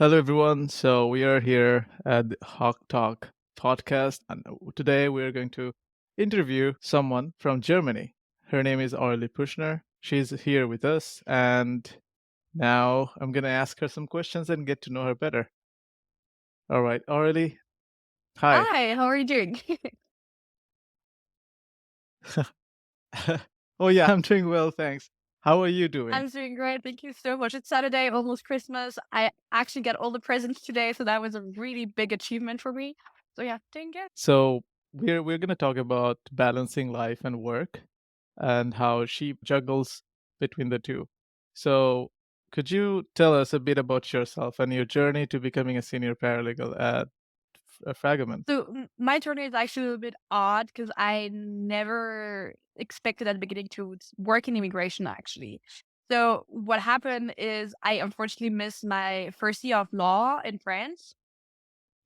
Hello, everyone. So we are here at the Hawk Talk podcast, and today we are going to interview someone from Germany. Her name is Aurelie Puschner. She's here with us, and now I'm going to ask her some questions and get to know her better. All right, Aurelie. Hi. Hi, how are you doing? Oh yeah, I'm doing well, thanks. How are you doing? I'm doing great. Thank you so much. It's Saturday, almost Christmas. I actually got all the presents today, so that was a really big achievement for me. So yeah, doing good. So we're going to talk about balancing life and work and how she juggles between the two. So could you tell us a bit about yourself and your journey to becoming a senior paralegal at Fragment? So my journey is actually a little bit odd because I never expected at the beginning to work in immigration actually. So what happened is I unfortunately missed my first year of law in France.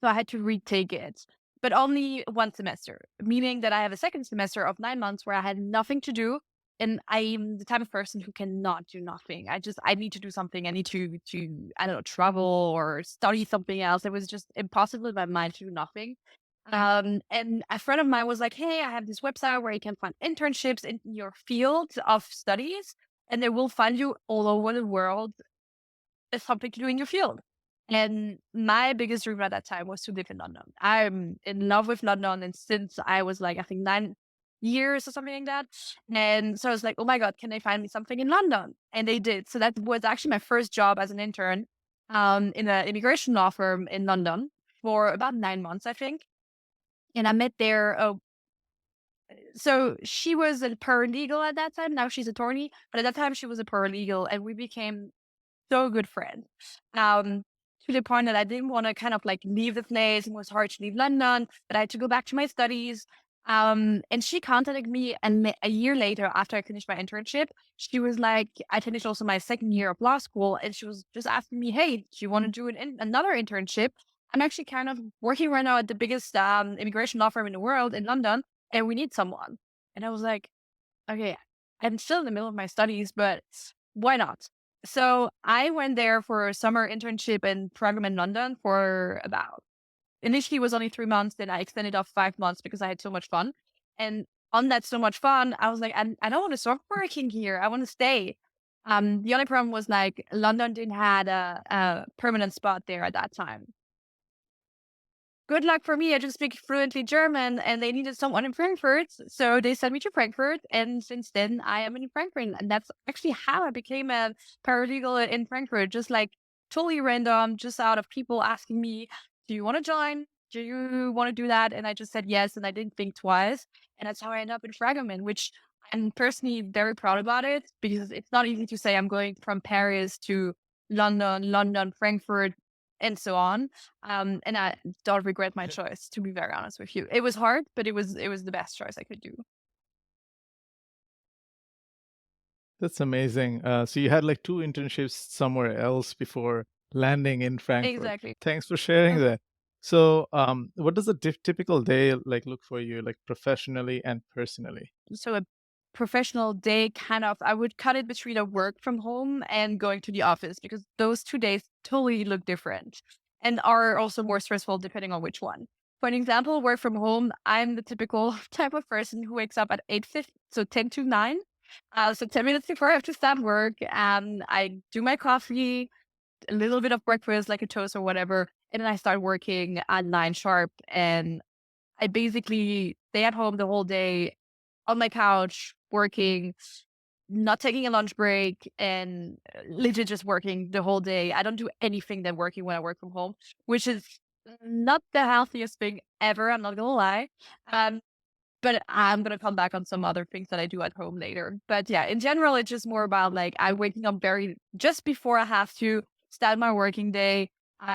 So I had to retake it, but only one semester, meaning that I have a second semester of 9 months where I had nothing to do. And I'm the type of person who cannot do nothing. I need to do something. I need to, I don't know, travel or study something else. It was just impossible in my mind to do nothing. And a friend of mine was like, "Hey, I have this website where you can find internships in your field of studies, and they will find you all over the world something to do in your field." And my biggest dream at that time was to live in London. I'm in love with London, and since I was like, I think 9 years or something like that. And so I was like, oh my God, can they find me something in London? And they did. So that was actually my first job as an intern in an immigration law firm in London for about 9 months, I think. And I met there. So she was a paralegal at that time. Now she's attorney, but at that time she was a paralegal, and we became so good friends. Um, to the point that I didn't want to kind of like leave the place. It was hard to leave London, but I had to go back to my studies. And she contacted me, and a year later, after I finished my internship, she was like, I finished also my second year of law school, and she was just asking me, "Hey, do you want to do another internship? I'm actually kind of working right now at the biggest immigration law firm in the world in London, and we need someone." And I was like, okay, I'm still in the middle of my studies, but why not? So I went there for a summer internship in program in London for about initially it was only 3 months, then I extended off 5 months because I had so much fun. And on that so much fun, I was like, I don't want to stop working here. I want to stay. The only problem was like London didn't had a permanent spot there at that time. Good luck for me. I just speak fluently German and they needed someone in Frankfurt. So they sent me to Frankfurt. And since then, I am in Frankfurt. And that's actually how I became a paralegal in Frankfurt, just like totally random, just out of people asking me, "Do you want to join? Do you want to do that?" And I just said yes. And I didn't think twice. And that's how I ended up in Fragment, which I'm personally very proud about it because it's not easy to say I'm going from Paris to London, Frankfurt, and so on. And I don't regret my choice, to be very honest with you. It was hard, but it was the best choice I could do. That's amazing. So you had like two internships somewhere else before landing in Frankfurt. Exactly. Thanks for sharing Uh-huh. that. So, what does a typical day like look for you, like professionally and personally? So a professional day kind of I would cut it between a work from home and going to the office because those 2 days totally look different and are also more stressful depending on which one. For an example, work from home, I'm the typical type of person who wakes up at 8:50, so 10 to 9. So 10 minutes before I have to start work, I do my coffee, a little bit of breakfast, like a toast or whatever, and then I start working at 9 sharp. And I basically stay at home the whole day on my couch, working, not taking a lunch break, and legit just working the whole day. I don't do anything than working when I work from home, which is not the healthiest thing ever. I'm not gonna lie. Um, but I'm gonna come back on some other things that I do at home later. But yeah, in general, it's just more about like I'm waking up very just before I have to start my working day,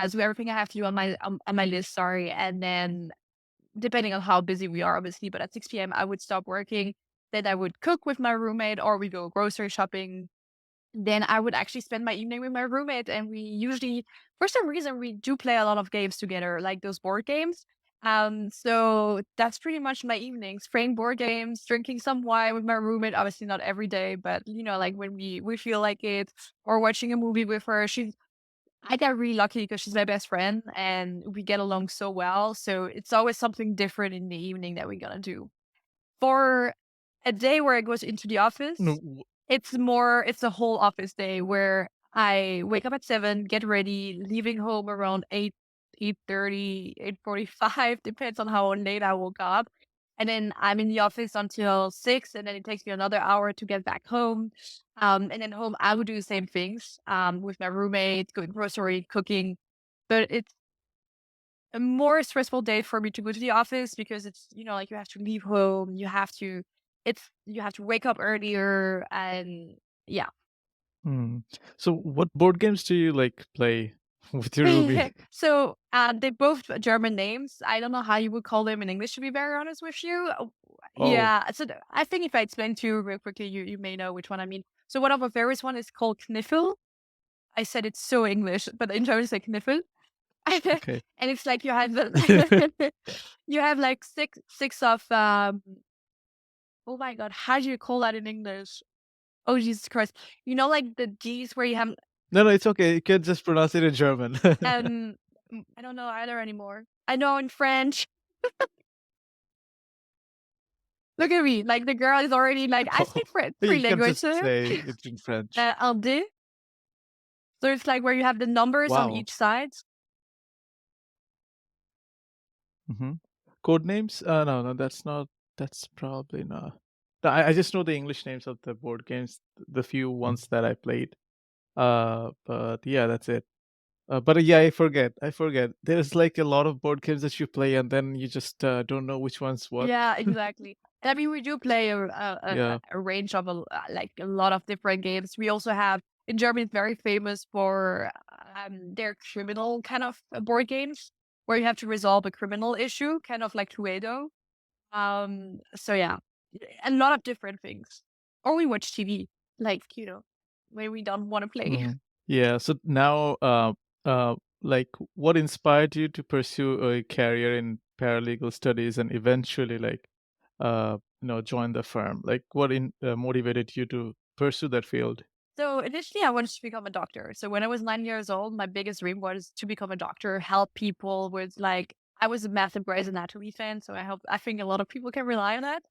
do everything I have to do on my list. Sorry, and then depending on how busy we are, obviously. But at 6 p.m., I would stop working. Then I would cook with my roommate, or we go grocery shopping. Then I would actually spend my evening with my roommate, and we usually, for some reason, we do play a lot of games together, like those board games. So that's pretty much my evenings: playing board games, drinking some wine with my roommate. Obviously, not every day, but like when we feel like it, or watching a movie with her. She's I got really lucky because she's my best friend and we get along so well. So it's always something different in the evening that we're gonna do. For a day where I goes into the No, office, it's a whole office day where I wake up at 7, get ready, leaving home around 8, 8:30, 8:45, depends on how late I woke up. And then I'm in the office until 6, and then it takes me another hour to get back home. And then home, I would do the same things with my roommate, going grocery, cooking. But it's a more stressful day for me to go to the office because it's, like you have to leave home, you have to wake up earlier and yeah. mm. So what board games do you like play with your roomie? So they both German names. I don't know how you would call them in English to be very honest with you. Oh, Yeah. So I think if I explain to you real quickly, you may know which one I mean. So one of the various one is called Kniffel. I said it's so English, but in German it's like Kniffel. okay. And it's like you have you have like six of oh my god, how do you call that in English? Oh Jesus Christ. You know like the G's where you have No, no, it's okay. You can just pronounce it in German. um I don't know either anymore. I know in French. Look at me. Like the girl is already like I Oh, speak three you can just languages. say it in French. Un deux. So it's like where you have the numbers on Wow. each side. Mhm. Code names? No, no, that's probably not. No, I just know the English names of the board games, the few ones that I played. But yeah, that's it. But yeah, I forget. There's like a lot of board games that you play, and then you just don't know which one's what. Yeah, exactly. I mean, we do play Yeah. a range of like a lot of different games. We also have in Germany, it's very famous for their criminal kind of board games where you have to resolve a criminal issue, kind of like Cluedo. So yeah, a lot of different things. Or we watch TV, like when we don't want to play. Mhm. Yeah. So now, like, what inspired you to pursue a career in paralegal studies and eventually, like, join the firm? Like, what motivated you to pursue that field? So initially, I wanted to become a doctor. So when I was 9 years old, my biggest dream was to become a doctor, help people with like. I was a massive Grey's Anatomy fan, so I think a lot of people can rely on that.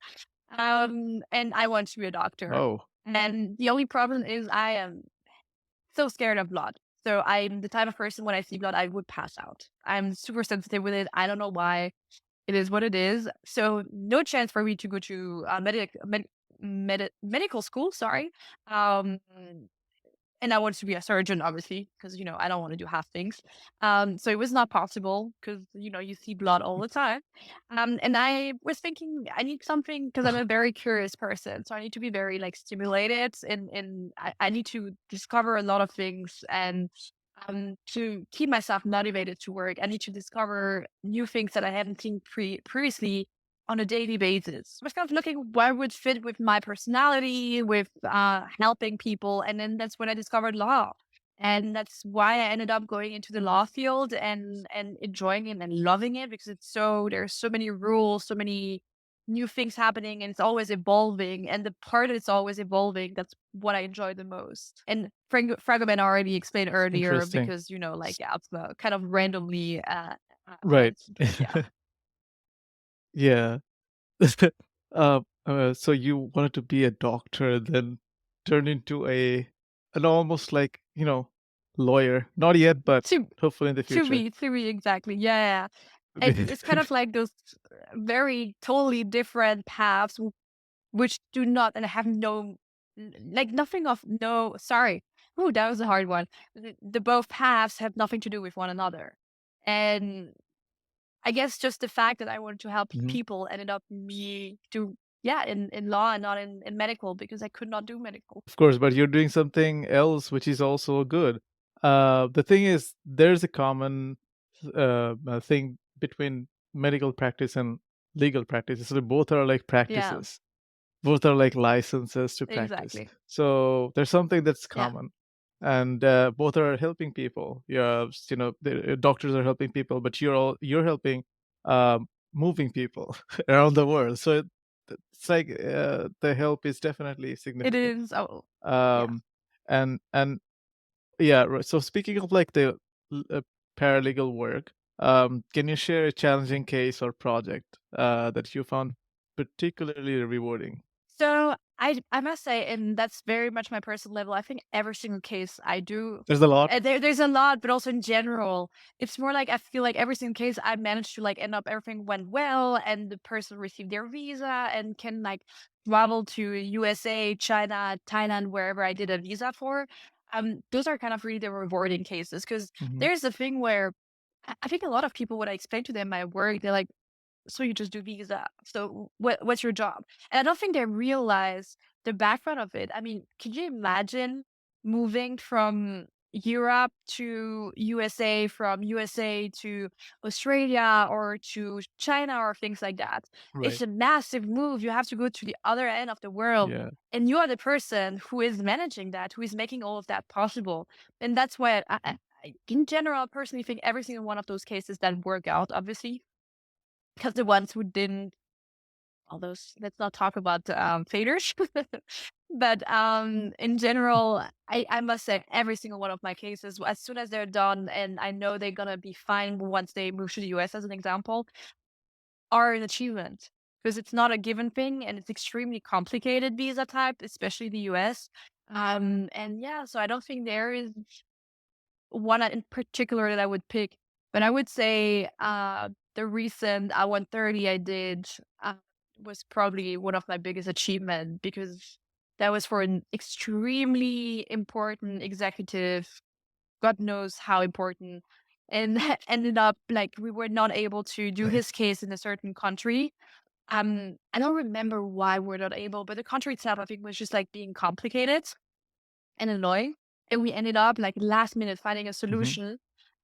And I want to be a doctor. Oh, And the only problem is I am so scared of blood. So I'm the type of person when I see blood, I would pass out. I'm super sensitive with it. I don't know why. It is what it is. So no chance for me to go to medical school. Sorry. Um, and I wanted to be a surgeon, obviously, because I don't want to do half things. So it was not possible because you see blood all the time. And I was thinking I need something because I'm a very curious person, so I need to be very like stimulated, and I need to discover a lot of things and. To keep myself motivated to work, I need to discover new things that I haven't seen previously on a daily basis. I was kind of looking what would fit with my personality, with helping people, and then that's when I discovered law, and that's why I ended up going into the law field and enjoying it and loving it because there's so many rules, so many new things happening, and it's always evolving. And the part that's always evolving, that's what I enjoy the most. And Fragment already explained earlier interesting. because like S- yeah, it's kind of randomly Right. answered, but yeah. Yeah. So you wanted to be a doctor, then turn into an almost like, lawyer. Not yet, but To hopefully in the future. to be exactly, yeah. It's kind of like those very totally different paths which do not and have no like nothing of no sorry. Oh, that was a hard one. The both paths have nothing to do with one another. And I guess just the fact that I wanted to help Mhm. people ended up me to yeah, in law and not in medical because I could not do medical. Of course, but you're doing something else which is also good. The thing is, there's a common thing between medical practice and legal practice. So both are like Yeah, practices. Both are like licenses to practice. exactly. So there's something that's Yeah. common, and both are helping people. Yeah, the doctors are helping people, but you're helping moving people around the world. So it's like the help is definitely It significant. is oh yeah. Um, and Yeah, right. So speaking of like the paralegal work, can you share a challenging case or project that you found particularly rewarding? So I must say, and that's very much my personal level. I think every single case I do, There's a lot. there's a lot, but also in general, it's more like I feel like every single case I managed to like end up everything went well, and the person received their visa and can like travel to USA, China, Thailand, wherever I did a visa for. Those are kind of really the rewarding cases because Mhm. there's a thing where I think a lot of people, when I explain to them my work, they're like, so you just do visa. So what's your job? And I don't think they realize the background of it. I mean, could you imagine moving from Europe to USA, from USA to Australia or to China or things like that? It's Right. a massive move. You have to go to the other end of the world. Yeah. And you are the person who is managing that, who is making all of that possible. And that's why in general, I personally think every single one of those cases that work out, obviously, because the ones who didn't, all those, let's not talk about failures. But in general, I must say every single one of my cases, as soon as they're done and I know they're gonna be fine once they move to the US as an example, are an achievement. Because it's not a given thing and it's extremely complicated visa type, especially the US. And yeah, so I don't think there is one in particular that I would pick, but I would say the recent I-130 I did uh, was probably one of my biggest achievement because that was for an extremely important executive, God knows how important, and ended up like we were not able to do Right. his case in a certain country. I don't remember why we're not able, but the country itself I think was just like being complicated and annoying. And we ended up like last minute finding a Mhm. solution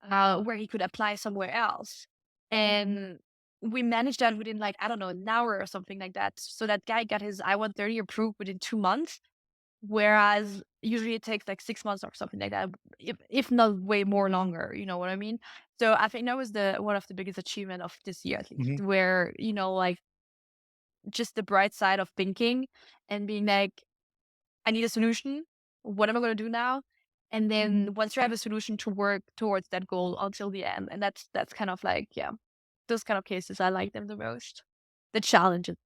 where he could apply somewhere else. And we managed that within like, I don't know, an hour or something like that. So that guy got his I-130 approved within 2 months, whereas usually it takes like 6 months or something like that, if not way more longer. You know what I mean? So I think that was the one of the biggest achievement of this year, at least, Mhm. where, like just the bright side of thinking and being like, I need a solution. What am I going to do now? And then once you have a solution to work towards that goal until the end. And that's kind of like, yeah, those kind of cases I like them the most. The challenges.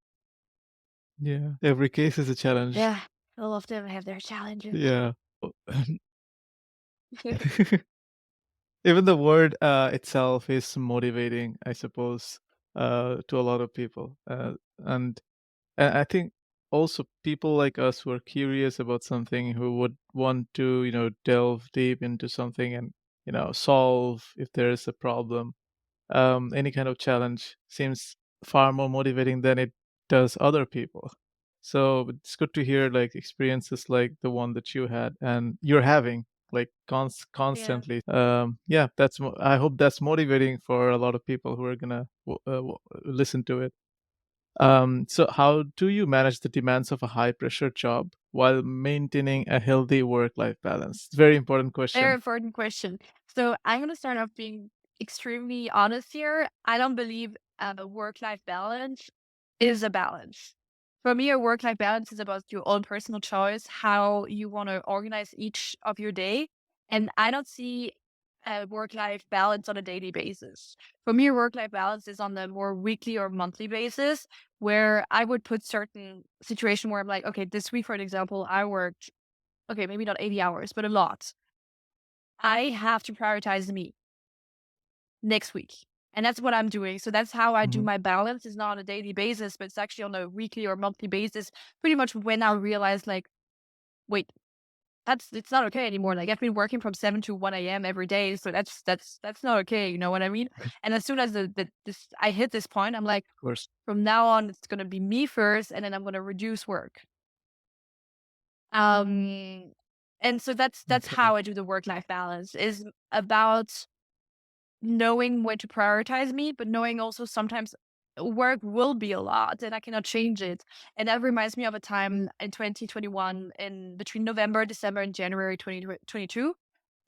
Yeah. Every case is a challenge. Yeah. All of them have their challenges. Yeah. O Even the word, itself is motivating, I suppose, to a lot of people, and I think also people like us who are curious about something, who would want to, delve deep into something and, solve if there is a problem. Any kind of challenge seems far more motivating than it does other people. So it's good to hear like experiences like the one that you had and you're having like Yeah. constantly. Yeah, I hope that's motivating for a lot of people who are gonna listen to it. So how do you manage the demands of a high pressure job while maintaining a healthy work life balance? It's a very important Very question. important question. So I'm going to start off being extremely honest here. I don't believe work life balance is a balance. For me, a work life balance is about your own personal choice, how you want to organize each of your day. And I don't see a work life balance on a daily basis. For me, a work life balance is on the more weekly or monthly basis, where I would put certain situation where I'm like, okay, this week, for an example, I worked, okay, maybe not 80 hours, but a lot. I have to prioritize me next week. And that's what I'm doing. So that's how I do Mhm. my balance. It's not on a daily basis, but it's actually on a weekly or monthly basis. Pretty much when I realize like, wait, it's not okay anymore. Like I've been working from 7 to 1 a.m. every day. So that's not okay. You know what I mean? And as soon as I hit this point, I'm like, Of course. from now on, it's gonna be me first, and then I'm gonna reduce work. Um and so that's Okay. how I do the work life balance is about knowing when to prioritize me, but knowing also sometimes work will be a lot and I cannot change it. And that reminds me of a time in 2021 in between November, December, and January 2022.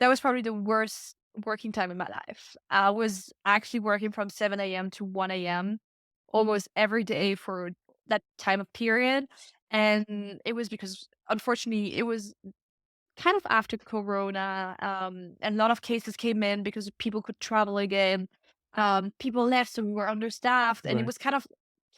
That was probably the worst working time in my life. I was actually working from 7 a.m. to 1 a.m. almost every day for that time of period. And it was because unfortunately it was kind of after Corona, and a lot of cases came in because people could travel again. People left, so we were understaffed, and it Right. was kind of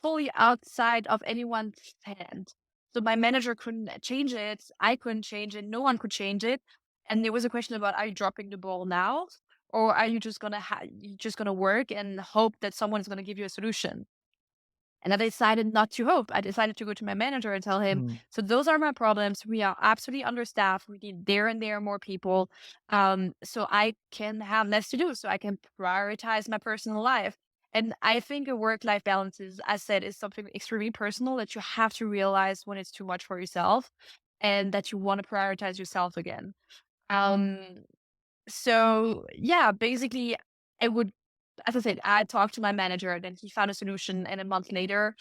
fully outside of anyone's hand. So my manager couldn't change it. I couldn't change it. No one could change it. And there was a question about, are you dropping the ball now, or are you just gonna you just gonna work and hope that someone's gonna give you a solution? And I decided not to hope. I decided to go to my manager and tell him, Mm. so those are my problems. We are absolutely understaffed. We need there and there more people. So I can have less to do. So I can prioritize my personal life. And I think a work-life balance is, as said, is something extremely personal that you have to realize when it's too much for yourself and that you want to prioritize yourself again. Um, so yeah, basically I would, as I said, I talked to my manager, then he found a solution, and a month later,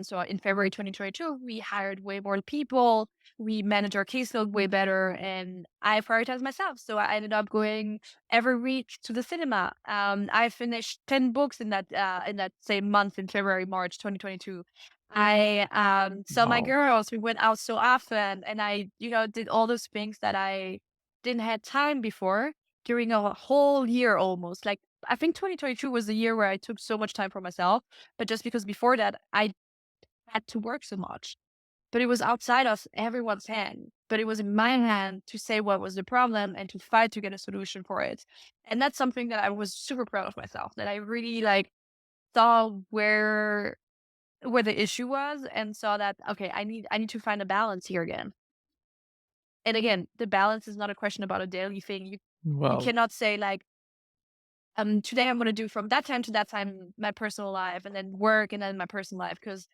so in February 2022, we hired way more people, we managed our caseload way better, and I prioritized myself. So I ended up going every week to the cinema. I finished 10 books in that same month in February, March 2022. I saw my Wow. girls, we went out so often, and I, did all those things that I didn't had time before during a whole year almost. Like, I think 2022 was the year where I took so much time for myself, but just because before that I had to work so much. But it was outside of everyone's hand. But it was in my hand to say what was the problem and to fight to get a solution for it. And that's something that I was super proud of myself. That I really like saw where the issue was and saw that, okay, I need to find a balance here again. And again, the balance is not a question about a daily thing. You Wow. cannot say like, today I'm gonna do from that time to that time my personal life and then work and then my personal life. Because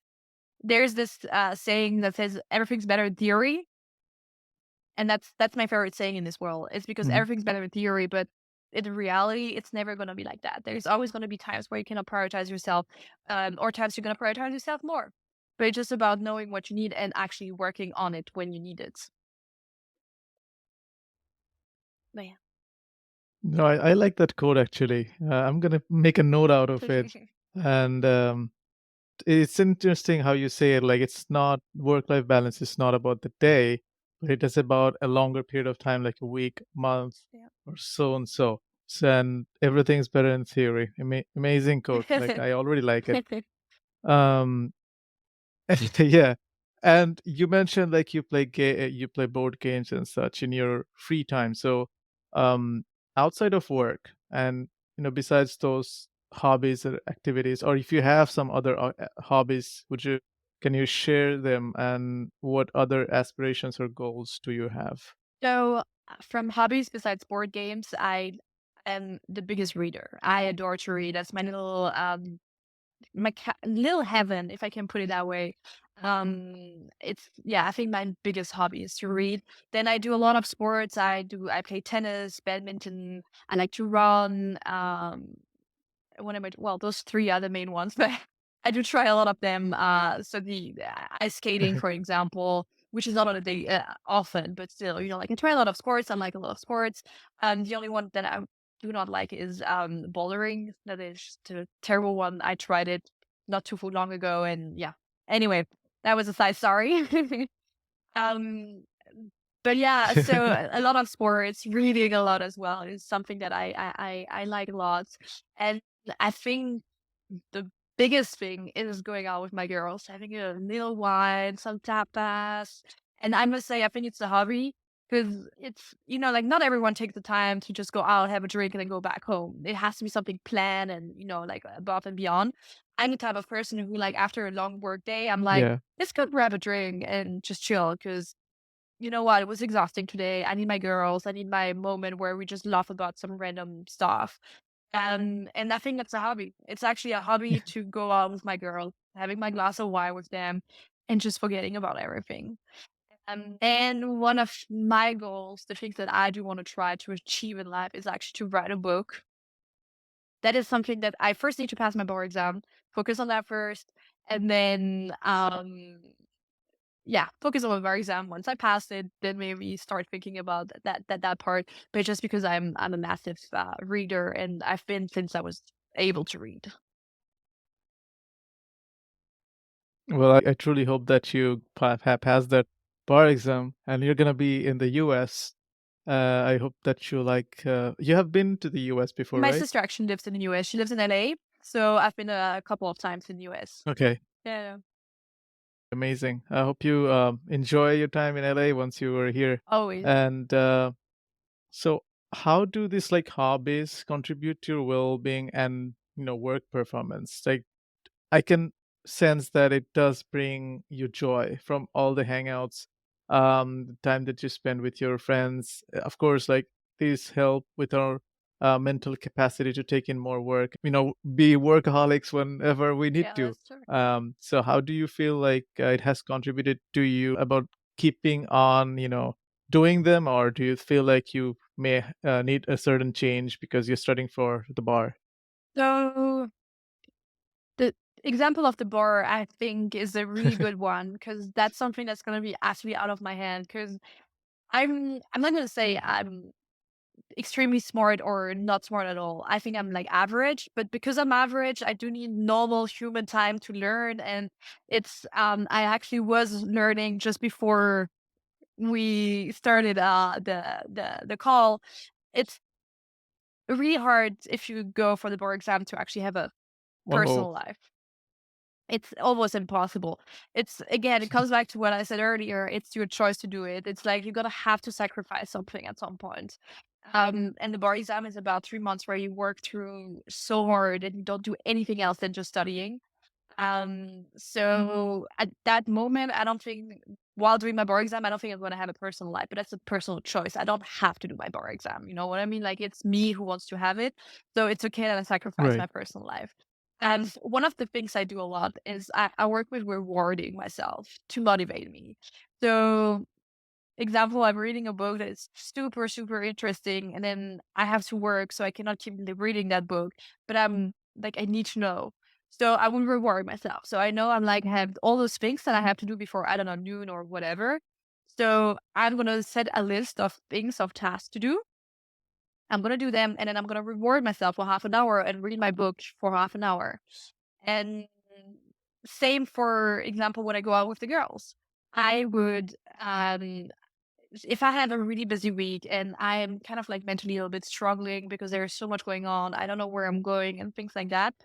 there's this saying that says everything's better in theory, and that's my favorite saying in this world. It's because Mhm. everything's better in theory, but in reality, it's never gonna be like that. There's always gonna be times where you cannot prioritize yourself, or times you're gonna prioritize yourself more. But it's just about knowing what you need and actually working on it when you need it. But No, I like that quote actually. I'm gonna make a note out of yeah. it. And it's interesting how you say it. Like it's not work-life balance is not about the day, but it is about a longer period of time, like a week, month, Yeah. or so and so. So, and everything's better in theory. Amazing quote. Like I already like it. Um, yeah. And you mentioned like you play board games and such in your free time. So, um, outside of work and besides those hobbies or activities, or if you have some other hobbies, can you share them and what other aspirations or goals do you have? So, from hobbies besides board games, I am the biggest reader. I adore to read. That's my little little heaven, if I can put it that way. It's yeah, I think my biggest hobby is to read. Then I do a lot of sports. I play tennis, badminton. I like to run. What am I well, those 3 are the main ones, but I do try a lot of them. So the ice skating, for example, which is not on a day often, but still, like I try a lot of sports. I like a lot of sports. The only one that I do not like is bouldering. That is the terrible one. I tried it not too long ago, and yeah. Anyway, that was a side story. um, but yeah, so a lot of sports, reading a lot as well is something that I like a lot, and I think the biggest thing is going out with my girls, having a little wine, some tapas. And I must say, I think it's a hobby because it's, like not everyone takes the time to just go out, have a drink, and then go back home. It has to be something planned and, like above and beyond. I'm the type of person who, like, after a long work day, I'm like, Yeah. let's go grab a drink and just chill because you know what? It was exhausting today. I need my girls. I need my moment where we just laugh about some random stuff. And I think that's a hobby. It's actually a hobby to go out with my girl, having my glass of wine with them, and just forgetting about everything. And one of my goals, the things that I do want to try to achieve in life, is actually to write a book. That is something that I first need to pass my bar exam, focus on that first, and then yeah, focus on my exam. Once I pass it, then maybe start thinking about that part. But just because I'm a massive reader, and I've been since I was able to read. Well, I truly hope that you passed that bar exam and you're gonna be in the US I hope that you like. You have been to the U.S. before, My right? sister actually lives in the US. She lives in LA, so I've been a couple of times in the US. Okay, Yeah, amazing. I hope you enjoy your time in LA once you were here. always. And so, how do these like hobbies contribute to your well-being and work performance? Like, I can sense that it does bring you joy from all the hangouts, the time that you spend with your friends. Of course, like these help with our mental capacity to take in more work, be workaholics whenever we need Yeah, to. that's true. So, how do you feel like it has contributed to you about keeping on, doing them, or do you feel like you may need a certain change because you're studying for the bar? So the example of the bar, I think, is a really good one because that's something that's gonna be actually out of my hand. Because I'm not gonna say I'm extremely smart or not smart at all. I think I'm like average, but because I'm average, I do need normal human time to learn. And it's I actually was learning just before we started the call. It's really hard if you go for the bar exam to actually have a Whoa. personal life. It's almost impossible. It's again, it comes back to what I said earlier. It's your choice to do it. It's like you're gonna have to sacrifice something at some point. And the bar exam is about 3 months where you work through so hard and you don't do anything else than just studying. So at that moment, I don't think while doing my bar exam, I don't think I'm gonna have a personal life, but that's a personal choice. I don't have to do my bar exam. You know what I mean? Like it's me who wants to have it. So it's okay that I sacrifice Right. my personal life. And one of the things I do a lot is I work with rewarding myself to motivate me. So example, I'm reading a book that is super, super interesting, and then I have to work, so I cannot keep reading that book. But I'm like, I need to know. So I will reward myself. So I know I'm like have all those things that I have to do before I don't know noon or whatever. So I'm gonna set a list of things of tasks to do. I'm gonna do them, and then I'm gonna reward myself for half an hour and read my book for half an hour. And same for example when I go out with the girls. I would if I have a really busy week and I'm kind of like mentally a little bit struggling because there's so much going on, I don't know where I'm going and things like that,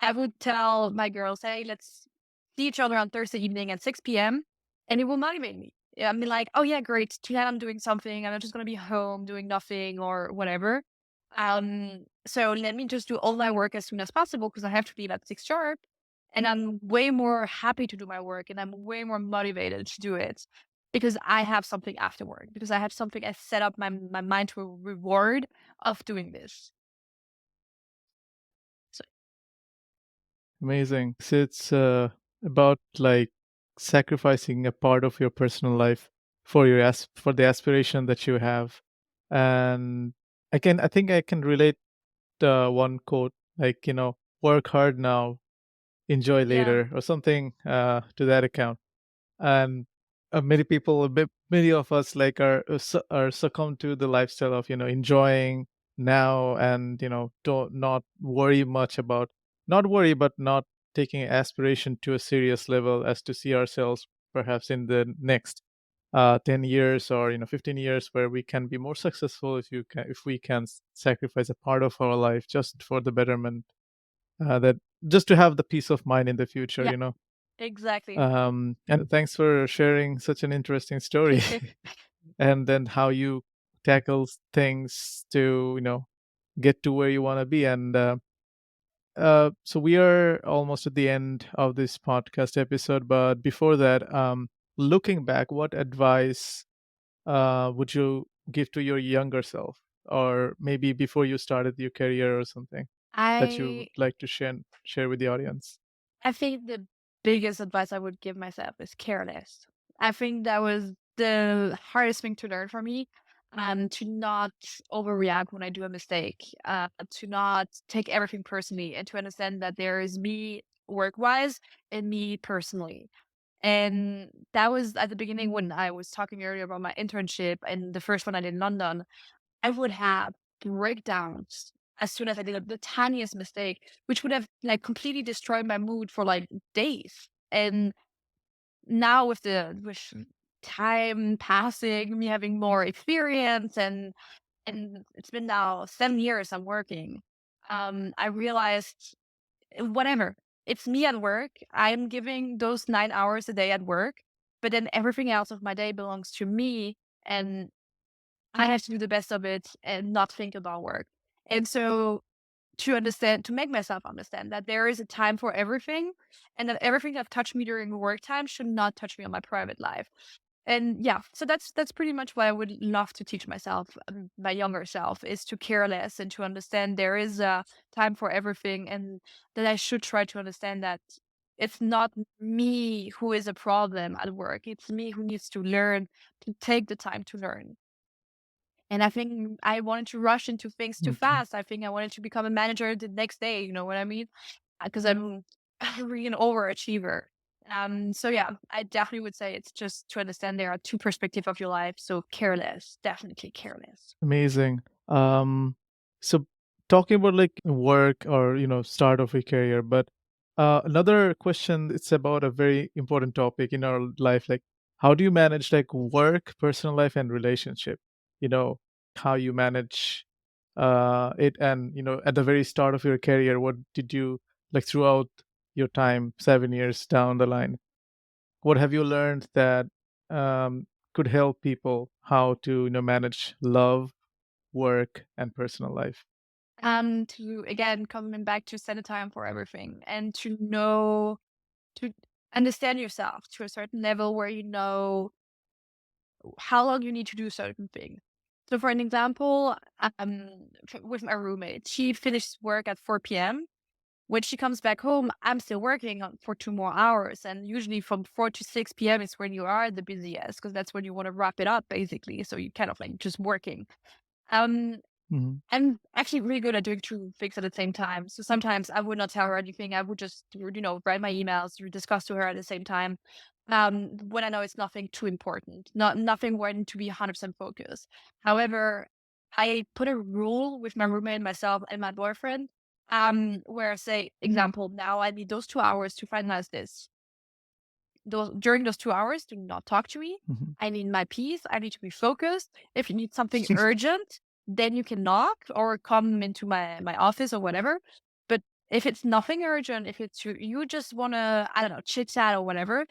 I would tell my girls, hey, let's see each other on Thursday evening at 6 p.m. and it will motivate me. Yeah, I'm like, oh yeah, great. Tonight I'm doing something. I'm just gonna be home doing nothing or whatever. So let me just do all my work as soon as possible because I have to be at 6 sharp. And I'm way more happy to do my work and I'm way more motivated to do it because I have something afterward, because I have something I set up my mind to a reward of doing this. So Amazing. So it's about like sacrificing a part of your personal life for for the aspiration that you have. And I think I can relate one quote like, work hard now, enjoy yeah. later or something to that account. And many people, many of us like are succumb to the lifestyle of enjoying now and don't not worry much about not worry but not taking aspiration to a serious level as to see ourselves perhaps in the next 10 years or 15 years where we can be more successful if we can sacrifice a part of our life just for the betterment that just to have the peace of mind in the future, Yeah, exactly. and thanks for sharing such an interesting story and then how you tackle things to, get to where you want to be. And so we are almost at the end of this podcast episode. But before that, looking back, what advice would you give to your younger self? Or maybe before you started your career or something that you I would like to share with the audience? I think the biggest advice I would give myself is careless. I think that was the hardest thing to learn for me. To not overreact when I do a mistake, to not take everything personally, and to understand that there is me work wise and me personally. And that was at the beginning when I was talking earlier about my internship and the first one I did in London. I would have breakdowns as soon as I did the tiniest mistake, which would have like completely destroyed my mood for like days. And now with time passing, me having more experience, and it's been now 7 years I'm working. I realized whatever, it's me at work. I'm giving those 9 hours a day at work, but then everything else of my day belongs to me, and I have to do the best of it and not think about work. And so to make myself understand that there is a time for everything, and that everything that touched me during work time should not touch me on my private life. And yeah, so that's pretty much what I would love to teach myself, my younger self, is to care less and to understand there is a time for everything, and that I should try to understand that it's not me who is a problem at work. It's me who needs to learn to take the time to learn. And I think I wanted to rush into things too Okay. fast. I think I wanted to become a manager the next day. You know what I mean? Because I'm really an overachiever. So yeah, I definitely would say it's just to understand there are two perspectives of your life. So careless, definitely careless. Amazing. Um, so talking about like work or start of a career, but another question, it's about a very important topic in our life. Like, how do you manage like work, personal life, and relationship? You know, how you manage it, and at the very start of your career, what did you like throughout your time, 7 years down the line? What have you learned that could help people how to manage love, work, and personal life? To again coming back to set a time for everything and to know to understand yourself to a certain level where you know how long you need to do certain things. So, for an example, with my roommate, she finishes work at 4 p.m. When she comes back home, I'm still working for 2 more hours. And usually from 4 to 6 p.m. is when you are the busiest because that's when you want to wrap it up, basically. So you kind of like just working. Um, Mhm, I'm actually really good at doing two things at the same time. So sometimes I would not tell her anything. I would just, write my emails, discuss to her at the same time. When I know it's nothing too important, nothing where I need to be 100% focused. However, I put a rule with my roommate, myself, and my boyfriend, where I say, example, now I need those 2 hours to finalize this. During those 2 hours, do not talk to me. mhm. I need my peace. I need to be focused. If you need something urgent, then you can knock or come into my office or whatever. But if it's nothing urgent, if it's you just wanna, I don't know, chit chat or whatever,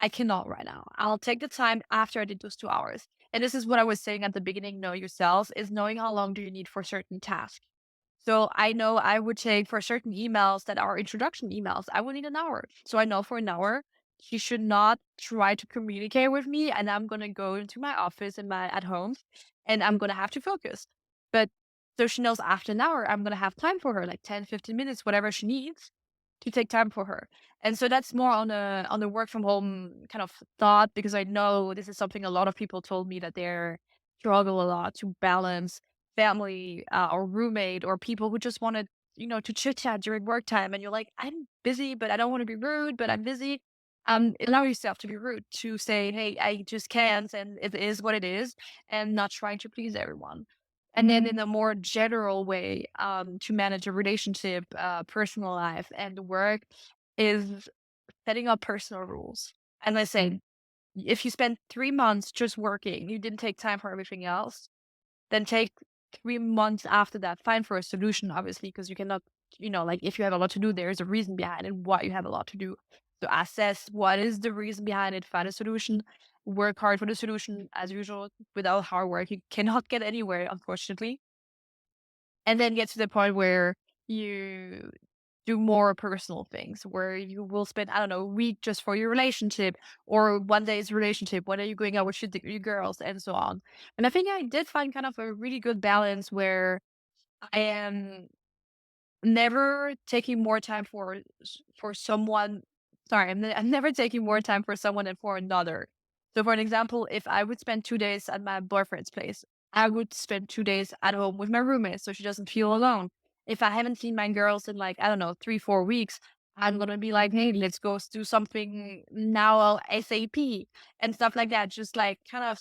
I cannot right now. I'll take the time after I did those 2 hours. And this is what I was saying at the beginning, know yourselves, is knowing how long do you need for certain tasks. So I know I would take for certain emails that are introduction emails, I would need an hour. So I know for an hour, she should not try to communicate with me, and I'm gonna go into my office and my at home, and I'm gonna have to focus. But so she knows after an hour, I'm gonna have time for her, like 10, 15 minutes, whatever she needs to take time for her. And so that's more on the work from home kind of thought, because I know this is something a lot of people told me that they're struggle a lot to balance family, or roommate, or people who just wanted, to chit chat during work time. And you're like, I'm busy, but I don't want to be rude, but I'm busy. Allow yourself to be rude, to say, hey, I just can't, and it is what it is, and not trying to please everyone. And then in a more general way, to manage a relationship, personal life, and work is setting up personal rules. And I say, if you spend 3 months just working, you didn't take time for everything else, then take 3 months after that. Find for a solution, obviously, because you cannot, like, if you have a lot to do, there is a reason behind it, why you have a lot to do. So assess what is the reason behind it, find a solution, work hard for the solution as usual. Without hard work, you cannot get anywhere, unfortunately. And then get to the point where you do more personal things, where you will spend, I don't know, a week just for your relationship, or one day's relationship. When are you going out with your girls, and so on. And I think I did find kind of a really good balance where I am never taking more time for someone. Sorry, I'm never taking more time for someone than for another. So, for an example, if I would spend 2 days at my boyfriend's place, I would spend 2 days at home with my roommate so she doesn't feel alone. If I haven't seen my girls in, like, I don't know, 3, 4 weeks, I'm gonna be like, hey, let's go do something now ASAP, and stuff like that. Just like kind of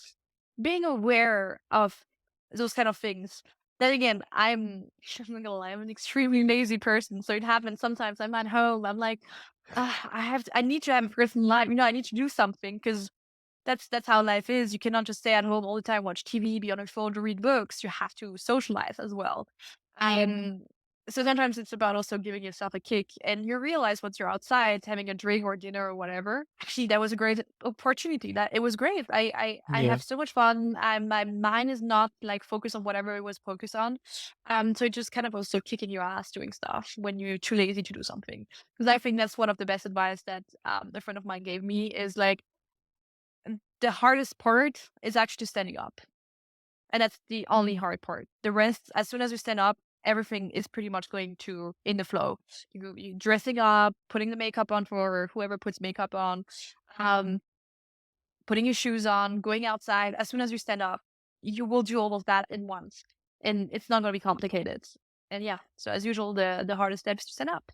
being aware of those kind of things. Then again, I'm not gonna lie, I'm an extremely lazy person, so it happens sometimes I'm at home, I'm like, "Ugh, I need to have a personal life, I need to do something because that's how life is. You cannot just stay at home all the time, watch TV, be on your phone, to read books. You have to socialize as well. Um, so sometimes it's about also giving yourself a kick, and you realize once you're outside having a drink or dinner or whatever. Actually, that was a great opportunity. That it was great. I Yeah. have so much fun. My mind is not like focused on whatever it was focused on. So it just kind of also kicking your ass doing stuff when you're too lazy to do something. Because I think that's one of the best advice that a friend of mine gave me is like the hardest part is actually standing up. And that's the only hard part. The rest, as soon as you stand up, everything is pretty much going to in the flow. You dressing up, putting the makeup on for whoever puts makeup on, um, putting your shoes on, going outside. As soon as you stand up, you will do all of that in once, and it's not going to be complicated. And yeah, so as usual, the hardest step is to stand up.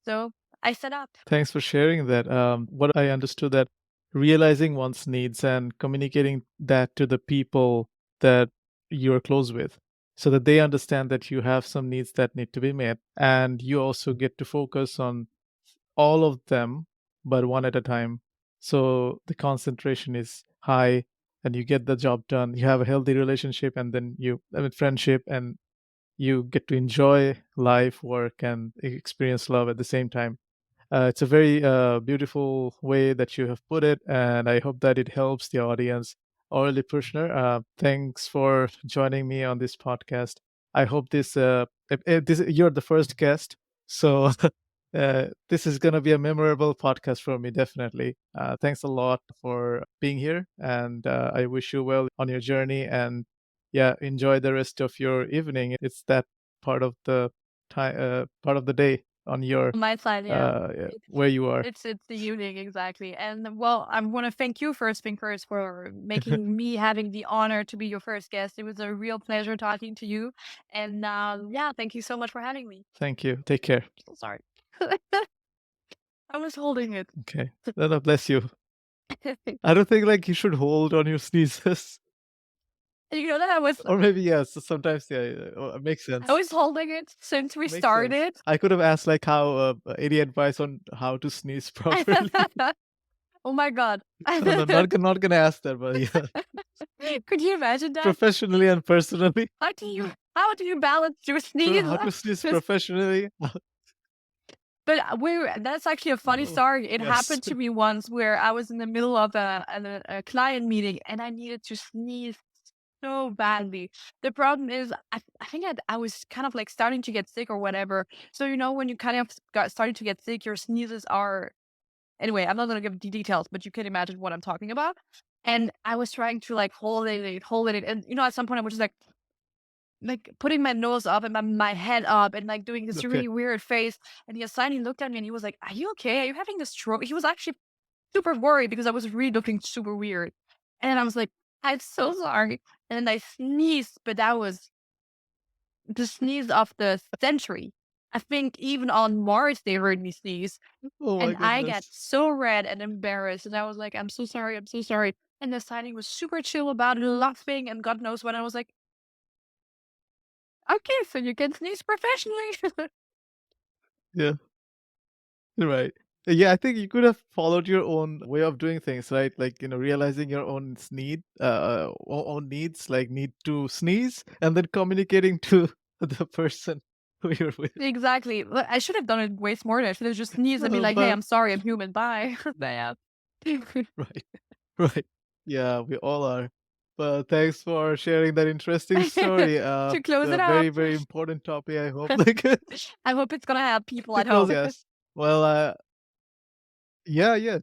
So I stand up. Thanks for sharing that. What I understood that realizing one's needs and communicating that to the people that you're close with so that they understand that you have some needs that need to be met and you also get to focus on all of them but one at a time. So the concentration is high and you get the job done. You have a healthy relationship and then I mean friendship and you get to enjoy life, work and experience love at the same time. It's a very beautiful way that you have put it, and I hope that it helps the audience. Aurelie Puschner, thanks for joining me on this podcast. I hope this you're the first guest, so this is going to be a memorable podcast for me, definitely. Thanks a lot for being here, and I wish you well on your journey. And yeah, enjoy the rest of your evening. It's that part of the part of the day on your On my side, yeah. yeah, It's where you are. it's the evening, exactly. And well, I wanna thank you first thing first for making me having the honor to be your first guest. It was a real pleasure talking to you. And yeah, thank you so much for having me. Thank you. Take care. So sorry. I was holding it. Okay. No, no, bless you. I don't think like you should hold on your sneezes. You know that Or maybe yes, sometimes yeah, makes I sense. was holding it since we Makes sense. started. I could have asked like how any advice on how to sneeze properly. Oh my god. No, no, not gonna ask that, but yeah, Could you imagine that? professionally and personally. How do you balance your sneeze? How to sneeze professionally? But that's actually a funny Oh, story. It yes. happened to me once where I was in the middle of a client meeting and I needed to sneeze so badly. The problem is, I think I was kind of like starting to get sick or whatever. So, when you kind of got starting to get sick, your sneezes are, anyway, I'm not going to give the details, but you can imagine what I'm talking about. And I was trying to like hold it. And, at some point I was just like putting my nose up and my head up and like doing this Okay. really weird face. And the assignee looked at me and he was like, "Are you okay? Are you having this stroke?" He was actually super worried because I was really looking super weird. And then I was like, "I'm so sorry." And then I sneezed, but that was the sneeze of the century. I think even on Mars they heard me sneeze. Oh my And I got goodness. so red and embarrassed. And I was like, "I'm so sorry, I'm so sorry." And the assignee was super chill about it, laughing and God knows what. I was like, "Okay, so you can sneeze professionally." Yeah. Right. Yeah, I think you could have followed your own way of doing things, right? Like, realizing your own own needs, like need to sneeze, and then communicating to the person who you're with. Exactly. I should have done it way smarter. I should have just sneezed and be like, "Hey, But I'm sorry, I'm human. Bye." Yeah. right, right. Yeah, we all are. But thanks for sharing that interesting story. To close it A up, very, very important topic, I hope. Like I hope it's gonna help people to at close, home. yes. Well, yeah, yeah,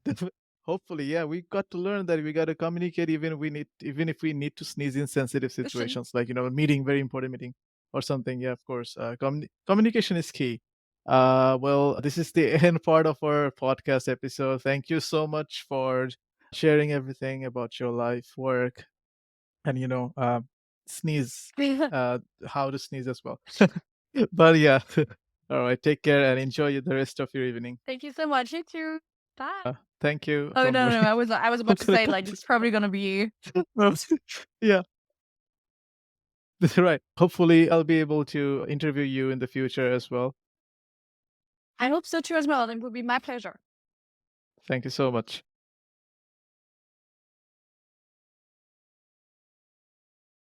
hopefully, yeah, we got to learn that we got to communicate even if we need to sneeze in sensitive situations, like a meeting, very important meeting or something. Yeah, of course, communication is key. Well, this is the end part of our podcast episode. Thank you so much for sharing everything about your life, work, and sneeze, how to sneeze as well. But yeah, all right, take care and enjoy the rest of your evening. Thank you so much. You too. Bye. Thank you. Oh Don't no, no, worry. I was I'm about to gonna say cut like this it's probably gonna be. out. Yeah, right. Hopefully, I'll be able to interview you in the future as well. I hope so too as well. It would be my pleasure. Thank you so much.